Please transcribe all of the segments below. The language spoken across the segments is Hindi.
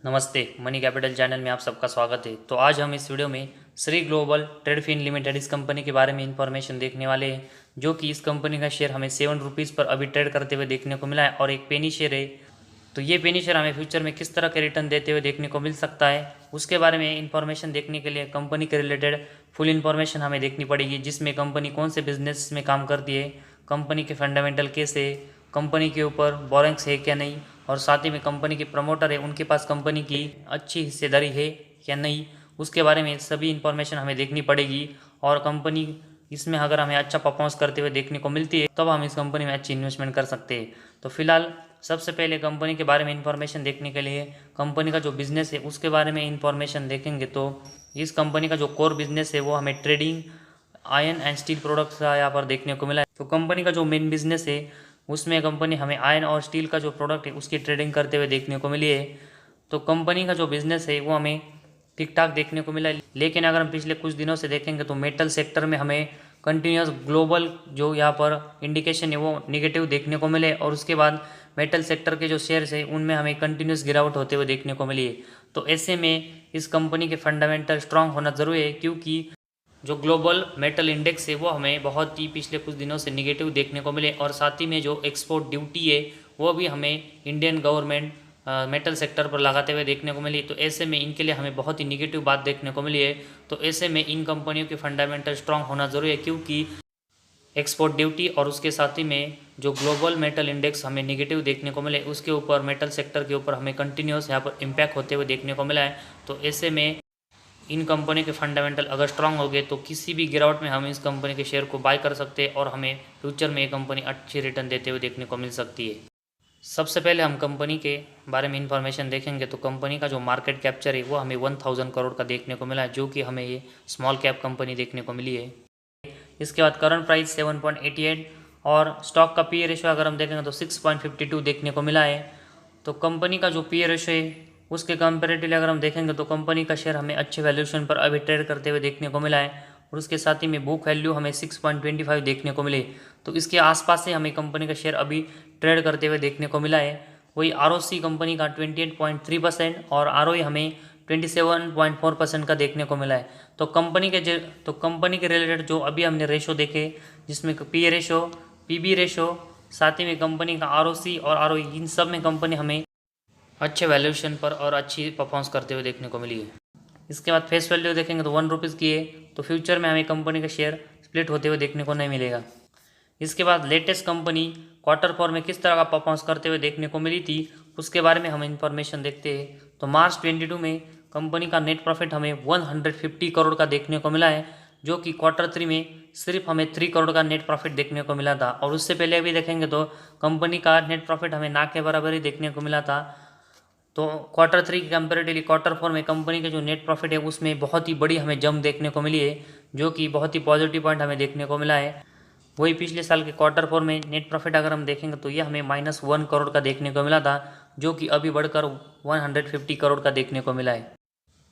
नमस्ते, मनी कैपिटल चैनल में आप सबका स्वागत है। तो आज हम इस वीडियो में श्री ग्लोबल ट्रेडफिन लिमिटेड इस कंपनी के बारे में इंफॉर्मेशन देखने वाले हैं, जो कि इस कंपनी का शेयर हमें 7 रुपीज़ पर अभी ट्रेड करते हुए देखने को मिला है और एक पेनी शेयर है। तो ये पेनी शेयर हमें फ्यूचर में किस तरह के रिटर्न देते हुए देखने को मिल सकता है, उसके बारे में इंफॉर्मेशन देखने के लिए कंपनी के रिलेटेड फुल इन्फॉर्मेशन हमें देखनी पड़ेगी, जिसमें कंपनी कौन से बिजनेस में काम करती है, कंपनी के फंडामेंटल कैसे, कंपनी के ऊपर बोरिंग्स है क्या नहीं, और साथ ही में कंपनी के प्रमोटर है उनके पास कंपनी की अच्छी हिस्सेदारी है या नहीं, उसके बारे में सभी इन्फॉर्मेशन हमें देखनी पड़ेगी। और कंपनी इसमें अगर हमें अच्छा परफॉर्मेंस करते हुए देखने को मिलती है तब हम इस कंपनी में अच्छी इन्वेस्टमेंट कर सकते हैं। तो फिलहाल सबसे पहले कंपनी के बारे में इंफॉर्मेशन देखने के लिए कंपनी का जो बिजनेस है उसके बारे में इंफॉर्मेशन देखेंगे। तो इस कंपनी का जो कोर बिजनेस है वो हमें trading iron and steel products का यहाँ पर देखने को मिला है। तो कंपनी का जो मेन बिजनेस है उसमें कंपनी हमें आयरन और स्टील का जो प्रोडक्ट है उसकी ट्रेडिंग करते हुए देखने को मिली है। तो कंपनी का जो बिजनेस है वो हमें ठीक ठाक देखने को मिला है, लेकिन अगर हम पिछले कुछ दिनों से देखेंगे तो मेटल सेक्टर में हमें कंटिन्यूस ग्लोबल जो यहाँ पर इंडिकेशन है वो निगेटिव देखने को मिले, और उसके बाद मेटल सेक्टर के जो शेयर्स है उनमें हमें कंटिन्यूस गिरावट होते हुए देखने को मिली है। तो ऐसे में इस कंपनी के फंडामेंटल स्ट्रांग होना ज़रूरी है, क्योंकि जो ग्लोबल मेटल इंडेक्स है वो हमें बहुत ही पिछले कुछ दिनों से निगेटिव देखने को मिले, और साथ ही में जो एक्सपोर्ट ड्यूटी है वो भी हमें इंडियन गवर्नमेंट मेटल सेक्टर पर लगाते हुए देखने को मिली। तो ऐसे में इनके लिए हमें बहुत ही निगेटिव बात देखने को मिली है। तो ऐसे में इन कंपनियों के फंडामेंटल स्ट्रांग होना ज़रूरी है, क्योंकि एक्सपोर्ट ड्यूटी और उसके साथ ही में जो ग्लोबल मेटल इंडेक्स हमें निगेटिव देखने को मिले उसके ऊपर मेटल सेक्टर के ऊपर हमें कंटिन्यूस यहाँ पर इम्पैक्ट होते हुए देखने को मिला है। तो ऐसे में इन कंपनी के फंडामेंटल अगर स्ट्रांग हो गए तो किसी भी गिरावट में हम इस कंपनी के शेयर को बाय कर सकते हैं और हमें फ्यूचर में ये कंपनी अच्छी रिटर्न देते हुए देखने को मिल सकती है। सबसे पहले हम कंपनी के बारे में इंफॉर्मेशन देखेंगे। तो कंपनी का जो मार्केट कैप्चर है वो हमें 1000 करोड़ का देखने को मिला है, जो कि हमें ये स्मॉल कैप कंपनी देखने को मिली है। इसके बाद करंट प्राइस 7.88 और स्टॉक का पी रेशियो अगर हम देखेंगे तो 6.52 देखने को मिला है। तो कंपनी का जो पी रेशियो है उसके कंपेरेटिवली अगर हम देखेंगे तो कंपनी का शेयर हमें अच्छे वैल्यूएशन पर अभी ट्रेड करते हुए देखने को मिला है, और उसके साथ ही में बुक वैल्यू हमें 6.25 देखने को मिले। तो इसके आसपास से हमें कंपनी का शेयर अभी ट्रेड करते हुए देखने को मिला है। वही आरओसी कंपनी का 28.3% और आरओई हमें 27.4% का देखने को मिला है। तो कंपनी के रिलेटेड जो अभी हमने रेशो देखे, जिसमें पी रेशो, पीबी रेशो, साथ ही में कंपनी का आरओसी और आरओई, इन सब में कंपनी हमें अच्छे वैल्यूएशन पर और अच्छी परफॉर्मेंस करते हुए देखने को मिली है। इसके बाद फेस वैल्यू देखेंगे तो 1 रुपीज़ की है, तो फ्यूचर में हमें कंपनी का शेयर स्प्लिट होते हुए देखने को नहीं मिलेगा। इसके बाद लेटेस्ट कंपनी Q4 में किस तरह का परफॉर्मेंस करते हुए देखने को मिली थी उसके बारे में हम इंफॉर्मेशन देखते हैं। तो मार्च 22 में कंपनी का नेट प्रॉफिट हमें 150 करोड़ का देखने को मिला है, जो कि Q3 में सिर्फ हमें 3 करोड़ का नेट प्रॉफिट देखने को मिला था। और उससे पहले भी देखेंगे तो कंपनी का नेट प्रॉफिट हमें ना के बराबर ही देखने को मिला था। तो Q3 की कंपेरेटिवली Q4 में कंपनी के जो नेट प्रॉफिट है उसमें बहुत ही बड़ी हमें जंप देखने को मिली है, जो कि बहुत ही पॉजिटिव पॉइंट हमें देखने को मिला है। वही पिछले साल के Q4 में नेट प्रॉफिट अगर हम देखेंगे तो ये हमें -1 करोड़ का देखने को मिला था, जो कि अभी बढ़कर 150 करोड़ का देखने को मिला है।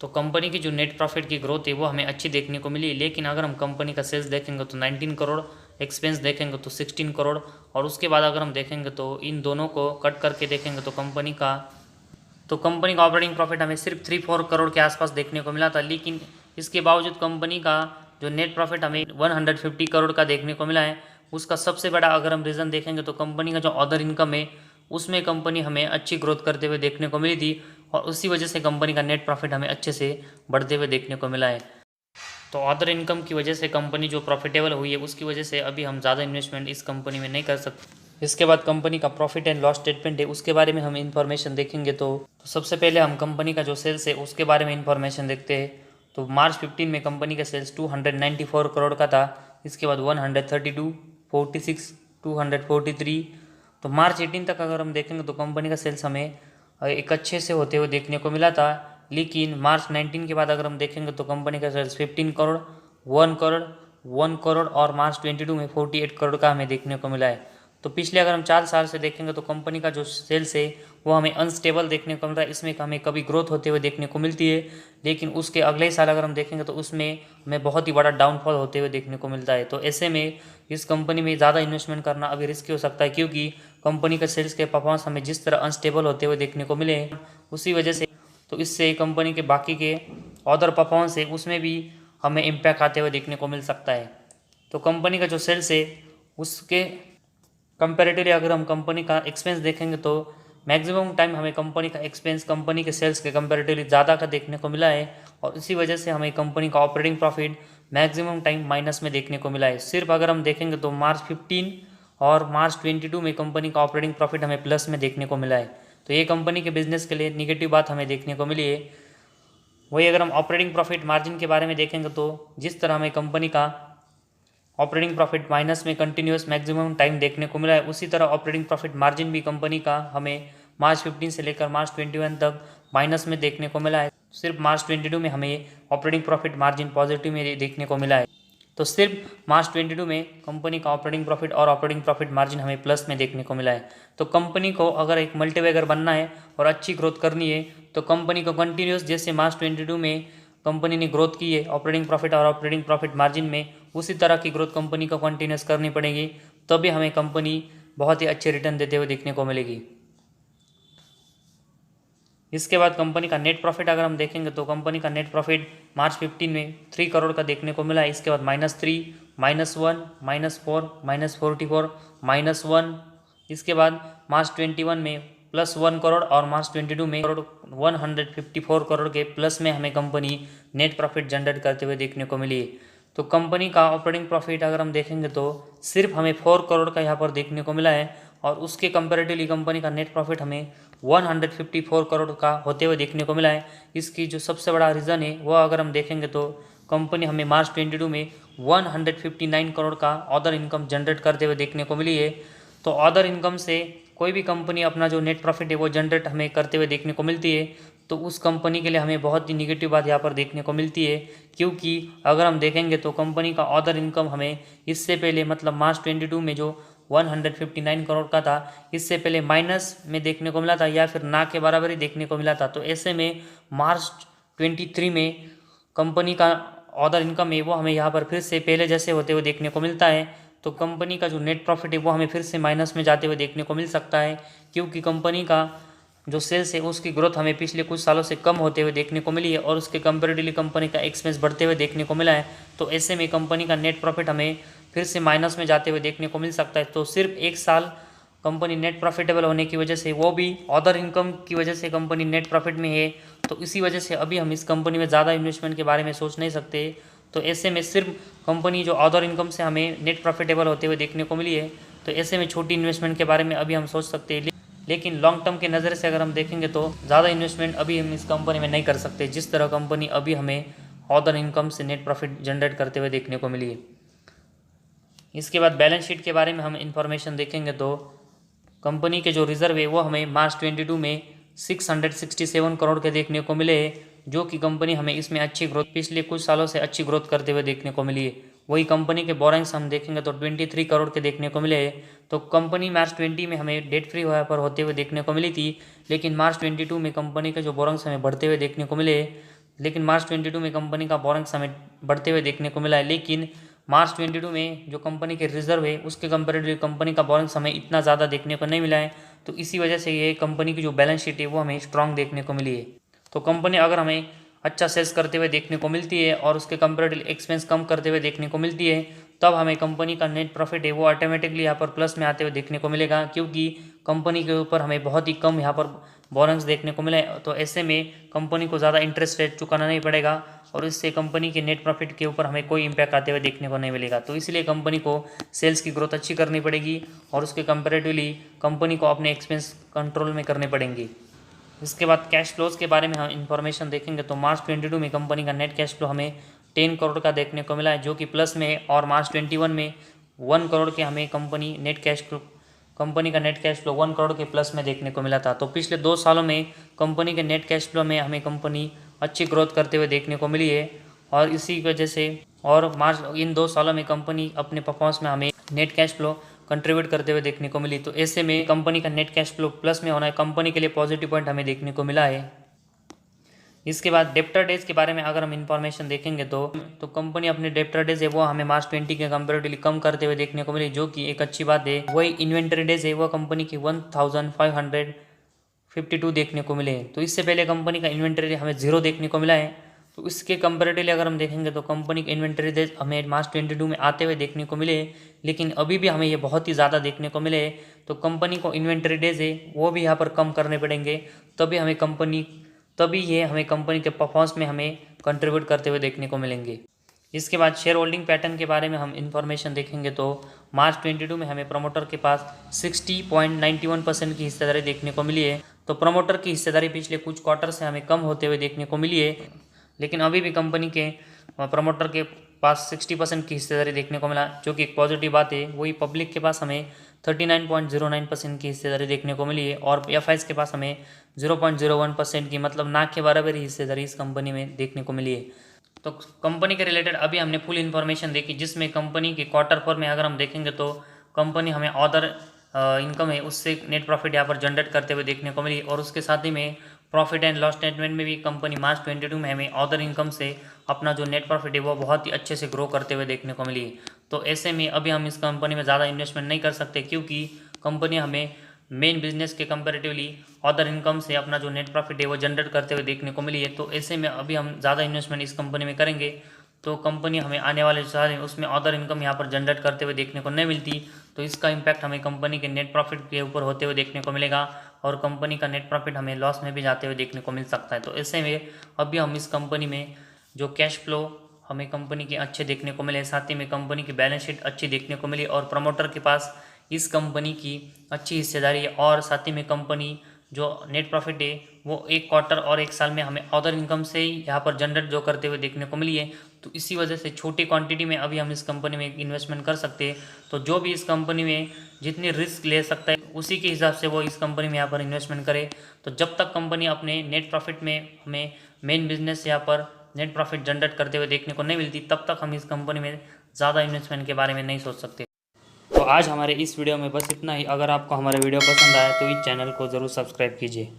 तो कंपनी की जो नेट प्रॉफिट की ग्रोथ है वो हमें अच्छी देखने को मिली, लेकिन अगर हम कंपनी का सेल्स देखेंगे तो 19 करोड़, एक्सपेंस देखेंगे तो 16 करोड़, और उसके बाद अगर हम देखेंगे तो इन दोनों को कट करके देखेंगे तो कंपनी का ऑपरेटिंग प्रॉफिट हमें सिर्फ 3-4 करोड़ के आसपास देखने को मिला था। लेकिन इसके बावजूद कंपनी का जो नेट प्रॉफिट हमें 150 करोड़ का देखने को मिला है, उसका सबसे बड़ा अगर हम रीज़न देखेंगे तो कंपनी का जो अदर इनकम है उसमें कंपनी हमें अच्छी ग्रोथ करते हुए देखने को मिली थी, और उसी वजह से कंपनी का नेट प्रॉफिट हमें अच्छे से बढ़ते हुए देखने को मिला है। तो अदर इनकम की वजह से कंपनी जो प्रॉफिटेबल हुई है उसकी वजह से अभी हम ज़्यादा इन्वेस्टमेंट इस कंपनी में नहीं कर सकते। इसके बाद कंपनी का प्रॉफिट एंड लॉस स्टेटमेंट है उसके बारे में हम इंफॉर्मेशन देखेंगे। तो सबसे पहले हम कंपनी का जो सेल्स है उसके बारे में इंफॉर्मेशन देखते हैं। तो मार्च 15 में कंपनी का सेल्स 294 करोड़ का था। इसके बाद 132, 46, 243। तो मार्च 18 तक अगर हम देखेंगे तो कंपनी का सेल्स हमें एक अच्छे से होते हुए देखने को मिला था। लेकिन मार्च 19 के बाद अगर हम देखेंगे तो कंपनी का सेल्स 15 करोड़, 1 करोड़, 1 करोड़ और मार्च 22 में 48 करोड़ का हमें देखने को मिला है। तो पिछले अगर हम 4 साल से देखेंगे तो कंपनी का जो सेल्स है वो हमें अनस्टेबल देखने को मिल रहा है। इसमें हमें कभी ग्रोथ होते हुए देखने को मिलती है, लेकिन उसके अगले ही साल अगर हम देखेंगे तो उसमें हमें बहुत ही बड़ा डाउनफॉल होते हुए देखने को मिलता है। तो ऐसे में इस कंपनी में ज़्यादा इन्वेस्टमेंट करना अभी रिस्की हो सकता है, क्योंकि कंपनी का सेल्स के परफॉर्मेंस हमें जिस तरह अनस्टेबल होते हुए देखने को मिले, उसी वजह से तो इससे कंपनी के बाकी के अदर परफॉर्मेंस है उसमें भी हमें इम्पैक्ट आते हुए देखने को मिल सकता है। तो कंपनी का जो सेल्स है उसके कंपैरेटिवली अगर हम कंपनी का एक्सपेंस देखेंगे तो मैक्सिमम टाइम हमें कंपनी का एक्सपेंस कंपनी के सेल्स के कंपैरेटिवली ज़्यादा का देखने को मिला है, और इसी वजह से हमें कंपनी का operating profit maximum time minus में देखने को मिला है। सिर्फ अगर हम देखेंगे तो मार्च 15 और मार्च 22 में कंपनी का ऑपरेटिंग प्रॉफिट हमें प्लस में देखने को मिला है। तो ये कंपनी के बिजनेस के लिए निगेटिव बात हमें देखने को मिली है। वही अगर हम ऑपरेटिंग प्रॉफिट मार्जिन के बारे में देखेंगे तो जिस तरह हमें कंपनी का ऑपरेटिंग प्रॉफिट माइनस में कंटिन्यूस मैक्सिमम टाइम देखने को मिला है, उसी तरह ऑपरेटिंग प्रॉफिट मार्जिन भी कंपनी का हमें मार्च 15 से लेकर मार्च 21 तक माइनस में देखने को मिला है। सिर्फ मार्च 22 में हमें ऑपरेटिंग प्रॉफिट मार्जिन पॉजिटिव में देखने को मिला है। तो सिर्फ मार्च 22 में कंपनी का ऑपरेटिंग प्रॉफिट और ऑपरेटिंग प्रॉफिट मार्जिन हमें प्लस में देखने को मिला है। तो कंपनी को अगर एक मल्टीबैगर बनना है और अच्छी ग्रोथ करनी है तो कंपनी को कंटिन्यूस जैसे मार्च 22 में कंपनी ने ग्रोथ की है ऑपरेटिंग प्रॉफिट और ऑपरेटिंग प्रॉफिट मार्जिन में, उसी तरह की ग्रोथ कंपनी को कंटिन्यूस करनी पड़ेगी, तभी हमें कंपनी बहुत ही अच्छे रिटर्न देते हुए देखने को मिलेगी। इसके बाद कंपनी का नेट प्रॉफिट अगर हम देखेंगे तो कंपनी का नेट प्रॉफिट मार्च 15 में 3 करोड़ का देखने को मिला है। इसके बाद -3, -1, -4, -44, -1, इसके बाद मार्च 21 में +1 करोड़ और मार्च 22 में 154 करोड़ के प्लस में हमें कंपनी नेट प्रॉफिट जनरेट करते हुए देखने को मिली है। तो कंपनी का ऑपरेटिंग प्रॉफिट अगर हम देखेंगे तो सिर्फ हमें 4 करोड़ का यहाँ पर देखने को मिला है, और उसके कंपैरेटिवली कंपनी का नेट प्रॉफिट हमें 154 करोड़ का होते हुए देखने को मिला है। इसकी जो सबसे बड़ा रीज़न है वो अगर हम देखेंगे तो कंपनी हमें मार्च 22 में 159 करोड़ का अदर इनकम जनरेट करते हुए देखने को मिली है। तो अदर इनकम से कोई भी कंपनी अपना जो नेट प्रॉफिट है वो जनरेट हमें करते हुए देखने को मिलती है, तो उस कंपनी के लिए हमें बहुत ही निगेटिव बात यहाँ पर देखने को मिलती है। क्योंकि अगर हम देखेंगे तो कंपनी का अदर इनकम हमें इससे पहले मतलब मार्च 22 में जो 159 करोड़ का था, इससे पहले माइनस में देखने को मिला था या फिर ना के बराबर ही देखने को मिला था। तो ऐसे में मार्च 23 में कंपनी का अदर इनकम है वो हमें यहाँ पर फिर से पहले जैसे होते हुए देखने को मिलता है। तो कंपनी का जो नेट प्रॉफिट है वो हमें फिर से माइनस में जाते हुए देखने को मिल सकता है, क्योंकि कंपनी का जो सेल्स है उसकी ग्रोथ हमें पिछले कुछ सालों से कम होते हुए देखने को मिली है, और उसके कंपैरेटिवली कंपनी का एक्सपेंस बढ़ते हुए देखने को मिला है। तो ऐसे में कंपनी का नेट प्रॉफिट हमें फिर से माइनस में जाते हुए देखने को मिल सकता है। तो सिर्फ 1 साल कंपनी नेट प्रॉफिटेबल होने की वजह से, वो भी अदर इनकम की वजह से कंपनी नेट प्रॉफिट में है, तो इसी वजह से अभी हम इस कंपनी में ज़्यादा इन्वेस्टमेंट के बारे में सोच नहीं सकते। तो ऐसे में सिर्फ कंपनी जो अदर इनकम से हमें नेट प्रॉफिटेबल होते हुए देखने को मिली है, तो ऐसे में छोटी इन्वेस्टमेंट के बारे में अभी हम सोच सकते हैं। लेकिन लॉन्ग टर्म के नज़र से अगर हम देखेंगे तो ज़्यादा इन्वेस्टमेंट अभी हम इस कंपनी में नहीं कर सकते, जिस तरह कंपनी अभी हमें अदर इनकम से नेट प्रॉफिट जनरेट करते हुए देखने को मिली है। इसके बाद बैलेंस शीट के बारे में हम इंफॉर्मेशन देखेंगे तो कंपनी के जो रिजर्व है वो हमें मार्च 22 में 667 करोड़ के देखने को मिले हैं, जो कि कंपनी हमें इसमें अच्छी ग्रोथ पिछले कुछ सालों से अच्छी ग्रोथ करते हुए देखने को मिली है। वही कंपनी के बोरिंग्स हम देखेंगे तो 23 करोड़ के देखने को मिले हैं। तो कंपनी मार्च 20 में हमें डेट फ्री हुआ पर होते हुए देखने को मिली थी, लेकिन मार्च 22 में कंपनी के जो बोरिंग्स हमें बढ़ते हुए देखने को मिले, लेकिन मार्च 22 में कंपनी का बोरिंग्स हमें बढ़ते हुए देखने को मिला है। लेकिन मार्च 22 में जो कंपनी के रिजर्व है उसके कंपेरेटिवली कंपनी का बोरिंग्स हमें इतना ज़्यादा देखने को नहीं मिला है। तो इसी वजह से ये कंपनी की जो बैलेंस शीट है वो हमें स्ट्रांग देखने को मिली है। तो कंपनी अगर हमें अच्छा सेल्स करते हुए देखने को मिलती है और उसके कंपेरेटिव एक्सपेंस कम करते हुए देखने को मिलती है, तब हमें कंपनी का नेट प्रॉफिट है वो ऑटोमेटिकली यहाँ पर प्लस में आते हुए देखने को मिलेगा, क्योंकि कंपनी के ऊपर हमें बहुत ही कम यहाँ पर बोनस देखने को मिले। तो ऐसे में कंपनी को ज़्यादा इंटरेस्ट रेट चुकाना नहीं पड़ेगा और इससे कंपनी के नेट प्रॉफिट के ऊपर हमें कोई इम्पैक्ट आते हुए देखने को नहीं मिलेगा। तो इसलिए कंपनी को सेल्स की ग्रोथ अच्छी करनी पड़ेगी और उसके कंपेरेटिवली कंपनी को अपने एक्सपेंस कंट्रोल में करने पड़ेंगे। इसके बाद कैश फ्लोज के बारे में हम इंफॉर्मेशन देखेंगे तो मार्च 22 में कंपनी का नेट कैश फ्लो हमें 10 करोड़ का देखने को मिला है, जो कि प्लस में है, और मार्च 21 में 1 करोड़ के हमें कंपनी का नेट कैश फ्लो 1 करोड़ के प्लस में देखने को मिला था। तो पिछले 2 सालों में कंपनी के नेट कैश फ्लो में हमें कंपनी अच्छी ग्रोथ करते हुए देखने को मिली है, और इसी वजह से और मार्च इन 2 सालों में कंपनी अपने परफॉर्मेंस में हमें नेट कैश फ्लो कंट्रीब्यूट करते हुए देखने को मिली। तो ऐसे में कंपनी का नेट कैश फ्लो प्लस में होना है कंपनी के लिए पॉजिटिव पॉइंट हमें देखने को मिला है। इसके बाद डेप्टर डेज के बारे में अगर हम इंफॉर्मेशन देखेंगे तो कंपनी अपने डेप्टर डेज है वो हमें मार्च 20 के कंपेरेटिवली कम करते हुए देखने को मिली, जो कि एक अच्छी बात है। वही इन्वेंटरी डेज है वो कंपनी की 52 देखने को मिले हैं। तो इससे पहले कंपनी का इन्वेंटरी हमें 0 देखने को मिला है। तो इसके कंपेरेटिवली अगर हम देखेंगे तो कंपनी के इन्वेंटरी डेज हमें मार्च 22 में आते हुए देखने को मिले, लेकिन अभी भी हमें ये बहुत ही ज़्यादा देखने को मिले। तो कंपनी को इन्वेंटरी डेज है वो भी यहाँ पर कम करने पड़ेंगे, तभी ये हमें कंपनी के परफॉर्मेंस में हमें कंट्रीब्यूट करते हुए देखने को मिलेंगे। इसके बाद शेयर होल्डिंग पैटर्न के बारे में हम इन्फॉर्मेशन देखेंगे तो मार्च 22 में हमें प्रमोटर के पास 60.91% की हिस्सेदारी देखने को मिली है। तो प्रमोटर की हिस्सेदारी पिछले कुछ क्वार्टर से हमें कम होते हुए देखने को मिली है, लेकिन अभी भी कंपनी के प्रमोटर के पास 60% की हिस्सेदारी देखने को मिला, जो कि एक पॉजिटिव बात है। वही पब्लिक के पास हमें 39.09% की हिस्सेदारी देखने को मिली है और एफआईज के पास हमें 0.01% की, मतलब ना के बराबर ही हिस्सेदारी इस कंपनी में देखने को मिली है। तो कंपनी के रिलेटेड अभी हमने फुल इन्फॉर्मेशन देखी, जिसमें कंपनी के क्वार्टर 4 में अगर हम देखेंगे तो कंपनी हमें अदर इनकम है उससे नेट प्रॉफिट यहाँ पर जनरेट करते हुए देखने को मिली, और उसके साथ ही में प्रॉफिट एंड लॉस स्टेटमेंट में भी कंपनी मार्च 22 में हमें अदर इनकम से अपना जो नेट प्रॉफिट है वो बहुत ही अच्छे से ग्रो करते हुए देखने को मिली। तो ऐसे में अभी हम इस कंपनी में ज़्यादा इन्वेस्टमेंट नहीं कर सकते, क्योंकि कंपनी हमें मेन बिजनेस के कंपैरेटिवली अदर इनकम से अपना जो नेट प्रॉफिट है वो जनरेट करते हुए देखने को मिली है। तो ऐसे में अभी हम ज़्यादा इन्वेस्टमेंट इस कंपनी में करेंगे तो कंपनी हमें आने वाले साल उसमें अदर इनकम यहाँ पर जनरेट करते हुए देखने को नहीं मिलती, तो इसका इम्पैक्ट हमें कंपनी के नेट प्रॉफिट के ऊपर होते हुए देखने को मिलेगा और कंपनी का नेट प्रॉफिट हमें लॉस में भी जाते हुए देखने को मिल सकता है। तो ऐसे में अभी हम इस कंपनी में जो कैश फ्लो हमें कंपनी के अच्छे देखने को मिले, साथ ही में कंपनी की बैलेंस शीट अच्छी देखने को मिली और प्रमोटर के पास इस कंपनी की अच्छी हिस्सेदारी है, और साथ ही में कंपनी जो नेट प्रॉफिट है वो एक क्वार्टर और एक साल में हमें अदर इनकम से ही यहाँ पर जनरेट जो करते हुए देखने को मिली है। तो इसी वजह से छोटी क्वांटिटी में अभी हम इस कंपनी में इन्वेस्टमेंट कर सकते हैं। तो जो भी इस कंपनी में जितनी रिस्क ले सकता है उसी के हिसाब से वो इस कंपनी में यहाँ पर इन्वेस्टमेंट करे। तो जब तक कंपनी अपने नेट प्रॉफिट में हमें मेन बिजनेस यहाँ पर नेट प्रॉफिट जनरेट करते हुए देखने को नहीं मिलती, तब तक हम इस कंपनी में ज़्यादा इन्वेस्टमेंट के बारे में नहीं सोच सकते। तो आज हमारे इस वीडियो में बस इतना ही। अगर आपको हमारा वीडियो पसंद आया तो इस चैनल को ज़रूर सब्सक्राइब कीजिए।